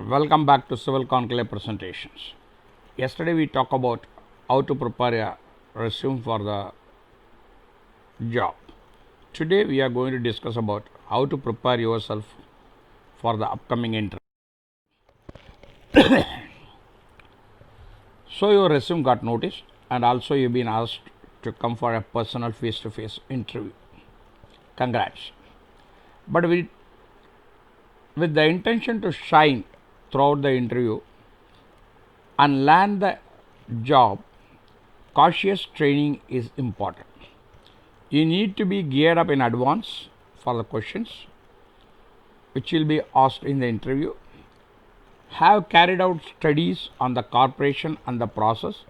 Welcome back to Civil Conclave presentations. Yesterday we talked about how to prepare a resume for the job. Today we are going to discuss about how to prepare yourself for the upcoming interview. So your resume got noticed and also you've been asked to come for a personal face-to-face interview. Congrats. But with the intention to shine throughout the interview and land the job, cautious training is important. You need to be geared up in advance for the questions which will be asked in the interview. Have carried out studies on the corporation and the process,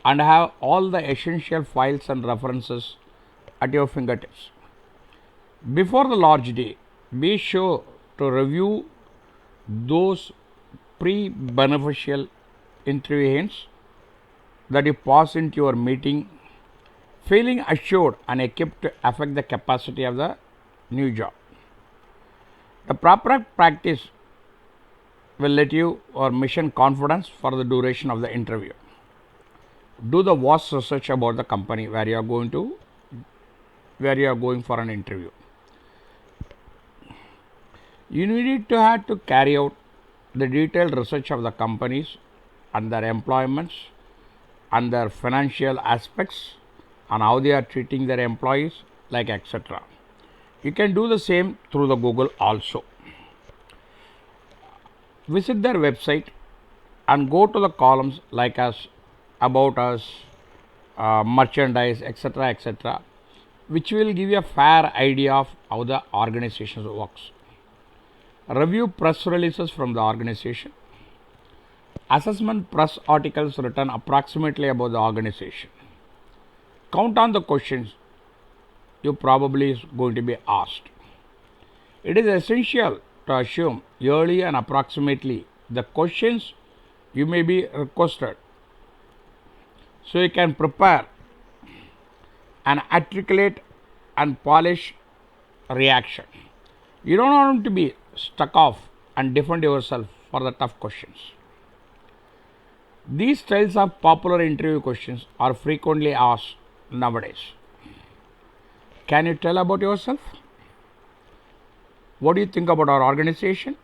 and have all the essential files and references at your fingertips. Before the large day, be sure to review those pre-beneficial interview hints that you pass into your meeting feeling assured and equipped to affect the capacity of the new job. The proper practice will let you or mission confidence for the duration of the interview. Do the vast research about the company where you are going for an interview. You need to have to carry out the detailed research of the companies and their employments and their financial aspects and how they are treating their employees, like etc. You can do the same through the Google also. Visit their website and go to the columns like us, about us, merchandise, etc., which will give you a fair idea of how the organization works. Review press releases from the organization. Assessment press articles written approximately about the organization. Count on the questions you probably is going to be asked. It is essential to assume early and approximately the questions you may be requested, so you can prepare an articulate and polished reaction. You don't want to be stuck off and defend yourself for the tough questions. These styles of popular interview questions are frequently asked nowadays. Can you tell about yourself? What do you think about our organization?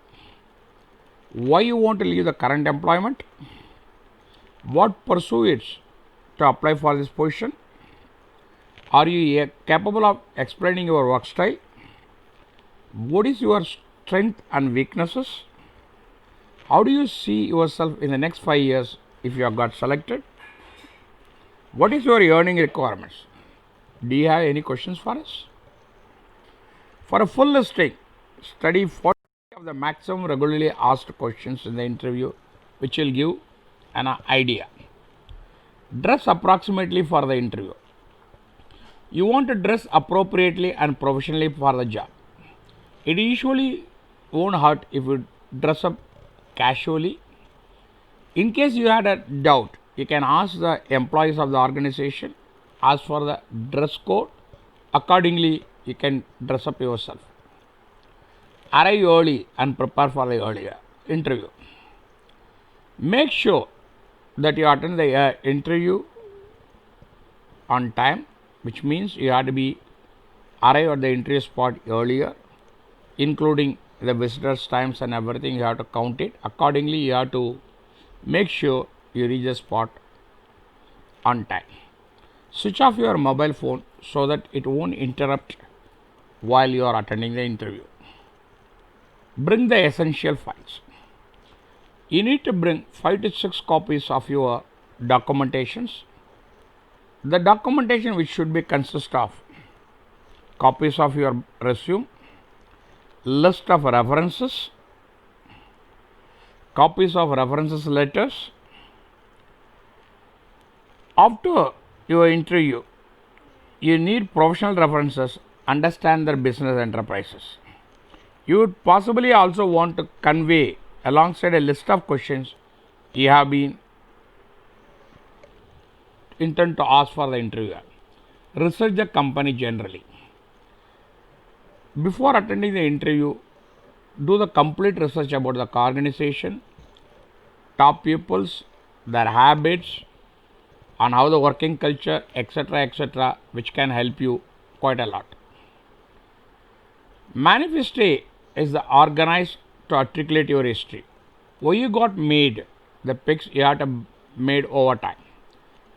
Why you want to leave the current employment? What pursuits to apply for this position? Are you capable of explaining your work style? What is your strength and weaknesses? How do you see yourself in the next 5 years if you have got selected? What is your earning requirements? Do you have any questions for us? For a full listing, study 40 of the maximum regularly asked questions in the interview, which will give an idea. Dress approximately for the interview. You want to dress appropriately and professionally for the job. It usually won't hurt if you dress up casually. In case you had a doubt, you can ask the employees of the organization, ask for the dress code. Accordingly, you can dress up yourself. Arrive early and prepare for the earlier interview. Make sure that you attend the interview on time, which means you have to be arrive at the interview spot earlier, including the visitors' times and everything. You have to count it. Accordingly, you have to make sure you reach the spot on time. Switch off your mobile phone so that it won't interrupt while you are attending the interview. Bring the essential files. You need to bring 5 to 6 copies of your documentations. The documentation which should be consist of copies of your resume, list of references, copies of references letters. After your interview, you need professional references, understand their business enterprises. You would possibly also want to convey alongside a list of questions you have been intend to ask for the interviewer. Research the company generally. Before attending the interview, do the complete research about the organization, top pupils, their habits, on how the working culture, etc., which can help you quite a lot. Manifesto is the organized to articulate your history. Why you got made, the picks you have to made over time.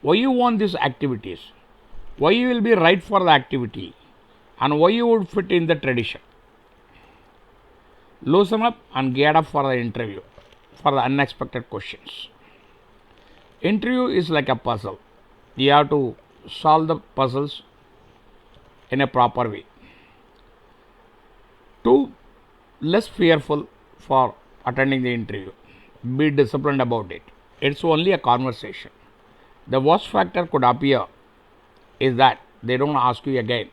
Why you want these activities, why you will be right for the activity, and why you would fit in the tradition. Loosen up and get up for the interview for the unexpected questions. Interview is like a puzzle. You have to solve the puzzles in a proper way. Too less fearful for attending the interview. Be disciplined about it. It's only a conversation. The worst factor could appear is that they don't ask you again.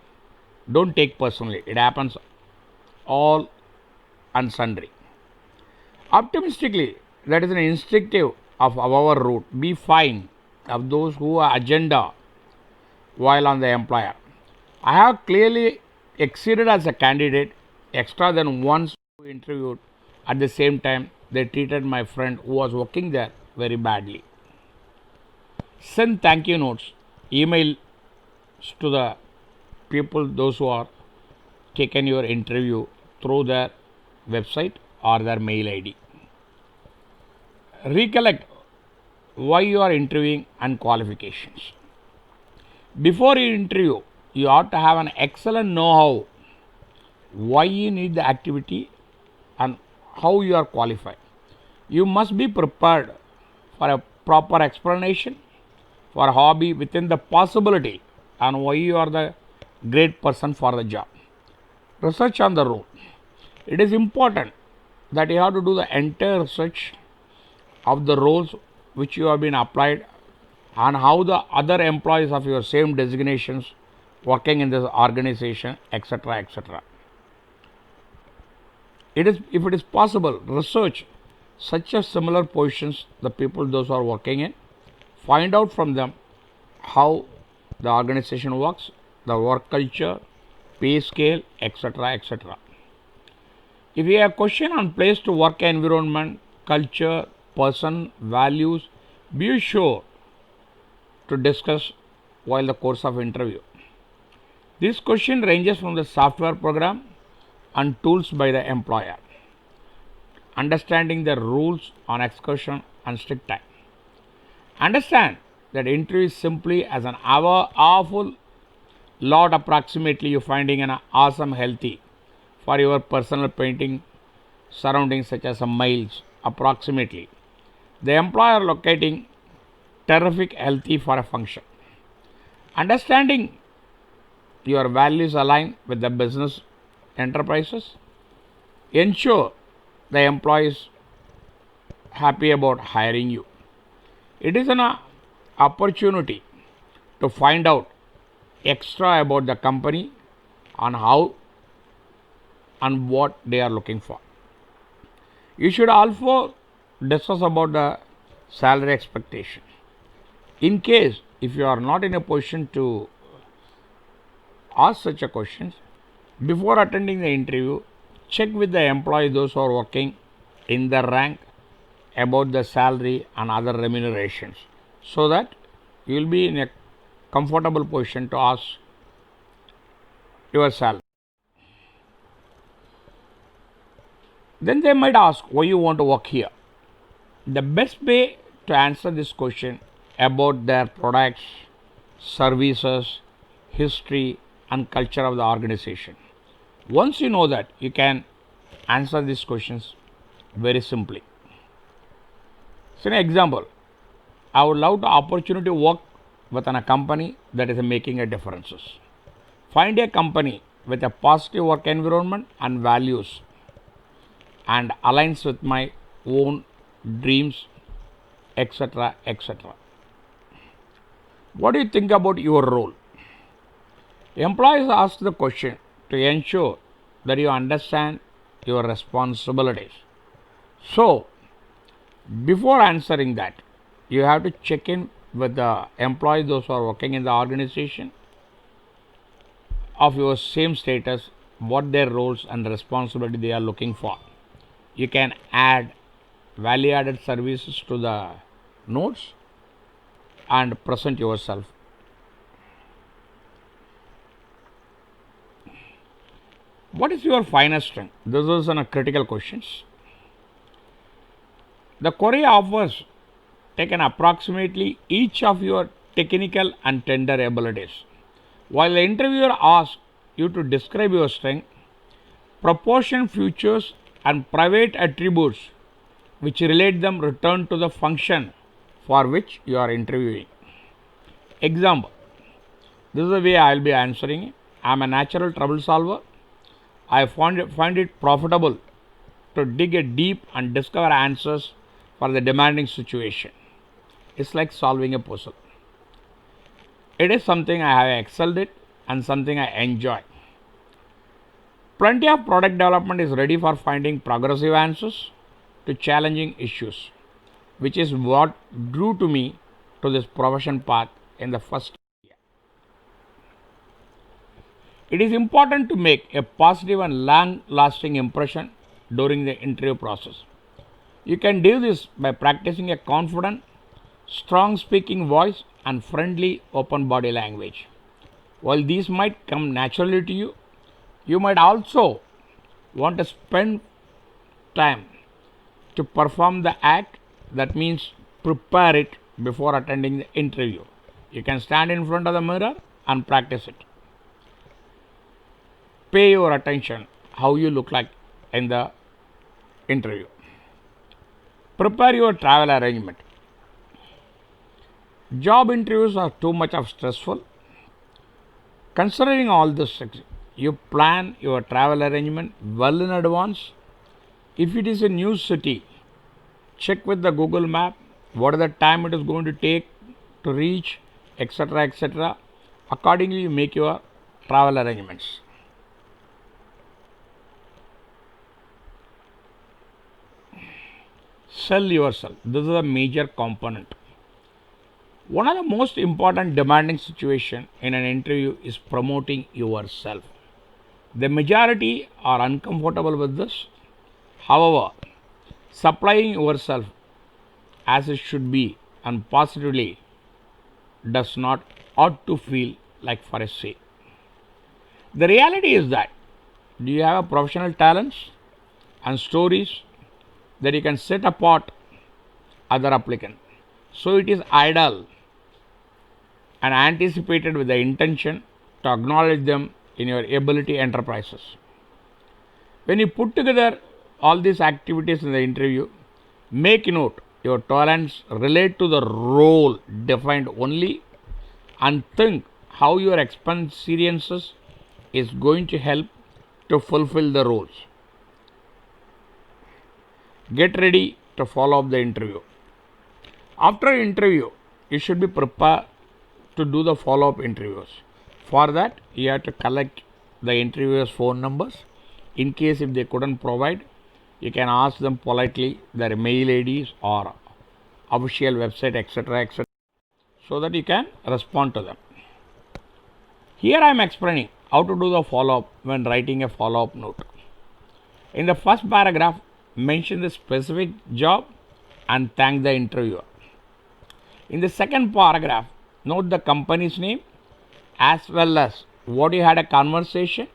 Don't take personally. It happens all and sundry. Optimistically, that is an instinctive of our route. Be fine of those who are agenda while on the employer. I have clearly exceeded as a candidate extra than once who interviewed at the same time they treated my friend who was working there very badly. Send thank you notes, email to the people those who are taken your interview through their website or their mail ID. Recollect why you are interviewing and qualifications. Before you interview, you ought to have an excellent know-how why you need the activity and how you are qualified. You must be prepared for a proper explanation for hobby within the possibility and why you are the great person for the job. Research on the role. It is important that you have to do the entire research of the roles which you have been applied and how the other employees of your same designations working in this organization, etc. If it is possible, research such a similar positions the people those who are working in, find out from them how the organization works, the work culture, pay scale, etc. If you have a question on place to work environment, culture, person, values, be sure to discuss while the course of interview. This question ranges from the software program and tools by the employer, understanding the rules on excursion and strict time. Understand that interview is simply as an awful lot approximately you finding an awesome healthy for your personal painting surroundings such as a miles approximately. The employer locating terrific healthy for a function. Understanding your values align with the business enterprises. Ensure the employees happy about hiring you. It is an opportunity to find out extra about the company on how and what they are looking for. You should also discuss about the salary expectation. In case if you are not in a position to ask such a questions, before attending the interview, check with the employee those who are working in the rank about the salary and other remunerations so that you will be in a comfortable position to ask your salary. Then they might ask why you want to work here. The best way to answer this question about their products, services, history and culture of the organization. Once you know that, you can answer these questions very simply. So, an example, I would love the opportunity to work within a company that is making a differences. Find a company with a positive work environment and values and aligns with my own dreams, etc. What do you think about your role? Employees ask the question to ensure that you understand your responsibilities. So, before answering that, you have to check in with the employees, those who are working in the organization of your same status, what their roles and responsibility they are looking for. You can add value added services to the notes and present yourself. What is your finest strength? This is a critical questions. The query offers taken approximately each of your technical and tender abilities. While the interviewer asks you to describe your strength, proportion features and private attributes which relate them return to the function for which you are interviewing. Example, this is the way I will be answering. I am a natural trouble solver. I find it profitable to dig a deep and discover answers for the demanding situation. It's like solving a puzzle. It is something I have excelled at and something I enjoy. Plenty of product development is ready for finding progressive answers to challenging issues, which is what drew to me to this profession path in the first year. It is important to make a positive and long-lasting impression during the interview process. You can do this by practicing a confident, strong speaking voice and friendly, open body language. While these might come naturally to you, you might also want to spend time to perform the act. That means prepare it before attending the interview. You can stand in front of the mirror and practice it. Pay your attention how you look like in the interview. Prepare your travel arrangement. Job interviews are too much of stressful. Considering all this, you plan your travel arrangement well in advance. If it is a new city, check with the Google map what is the time it is going to take to reach, etc. etc. Accordingly, you make your travel arrangements. Sell yourself. This is a major component. One of the most important demanding situations in an interview is promoting yourself. The majority are uncomfortable with this. However, supplying yourself as it should be and positively does not ought to feel like for a say. The reality is that do you have a professional talents and stories that you can set apart other applicants. So it is ideal and anticipated with the intention to acknowledge them in your ability enterprises. When you put together all these activities in the interview, make note your talents relate to the role defined only and think how your experiences is going to help to fulfill the roles. Get ready to follow up the interview. After an interview, you should be prepared to do the follow up interviews. For that, you have to collect the interviewers' phone numbers. In case if they couldn't provide, you can ask them politely their mail IDs or official website, etc. etc. so that you can respond to them. Here I am explaining how to do the follow up when writing a follow up note. In the first paragraph, mention the specific job and thank the interviewer. In the second paragraph, note the company's name as well as what you had a conversation,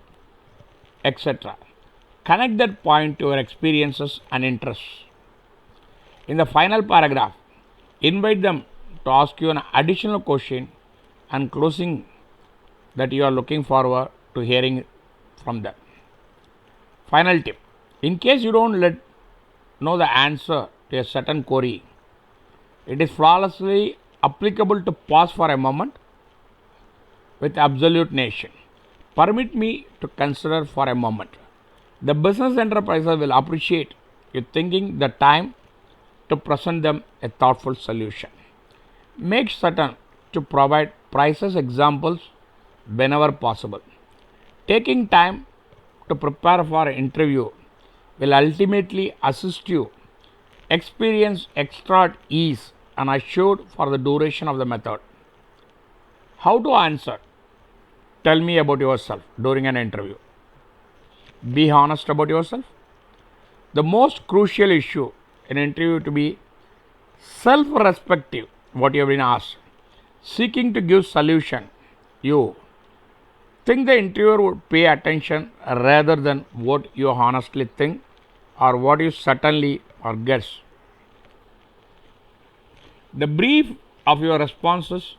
etc. Connect that point to your experiences and interests. In the final paragraph, invite them to ask you an additional question and closing that you are looking forward to hearing from them. Final tip. In case you don't know the answer to a certain query, it is flawlessly applicable to pause for a moment with absolute nation. Permit me to consider for a moment. The business enterprises will appreciate you taking the time to present them a thoughtful solution. Make certain to provide prices examples whenever possible. Taking time to prepare for an interview will ultimately assist you experience extra ease and assured for the duration of the method. How to answer? Tell me about yourself during an interview. Be honest about yourself. The most crucial issue in an interview to be self-respective, what you have been asked, seeking to give solution. You think the interviewer would pay attention rather than what you honestly think or what you certainly or guess. The brief of your responses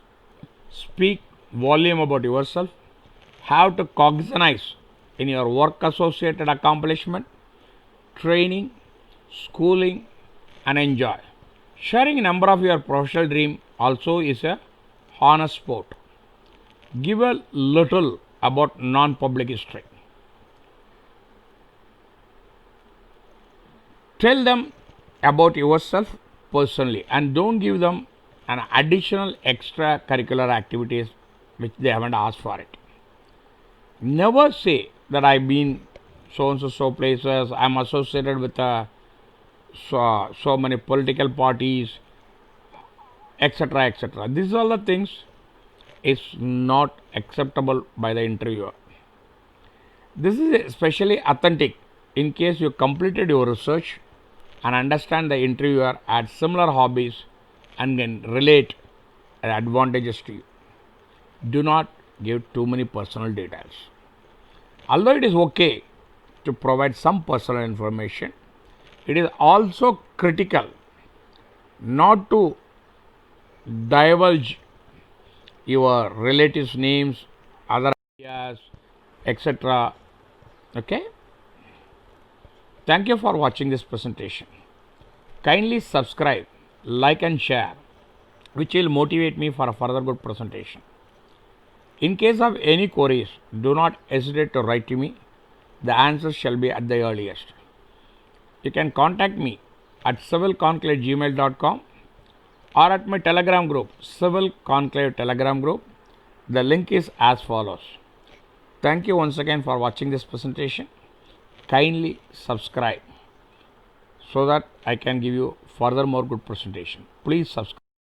speak volume about yourself. Have to cognize in your work associated accomplishment, training, schooling, and enjoy. Sharing a number of your professional dream also is a honest sport. Give a little about non-public history. Tell them about yourself personally and don't give them an additional extracurricular activities which they haven't asked for it. Never say that I've been so and so places, I'm associated with so many political parties, etc. etc. These are the things is not acceptable by the interviewer. This is especially authentic in case you completed your research and understand the interviewer had similar hobbies and can relate advantages to you. Do not give too many personal details. Although it is okay to provide some personal information, it is also critical not to divulge your relatives' names, other ideas, etc. Okay? Thank you for watching this presentation. Kindly subscribe, like and share, which will motivate me for a further good presentation. In case of any queries, do not hesitate to write to me. The answers shall be at the earliest. You can contact me at civilconclave@gmail.com or at my Telegram group, Civil Conclave Telegram group. The link is as follows. Thank you once again for watching this presentation. Kindly subscribe so that I can give you further more good presentation. Please subscribe.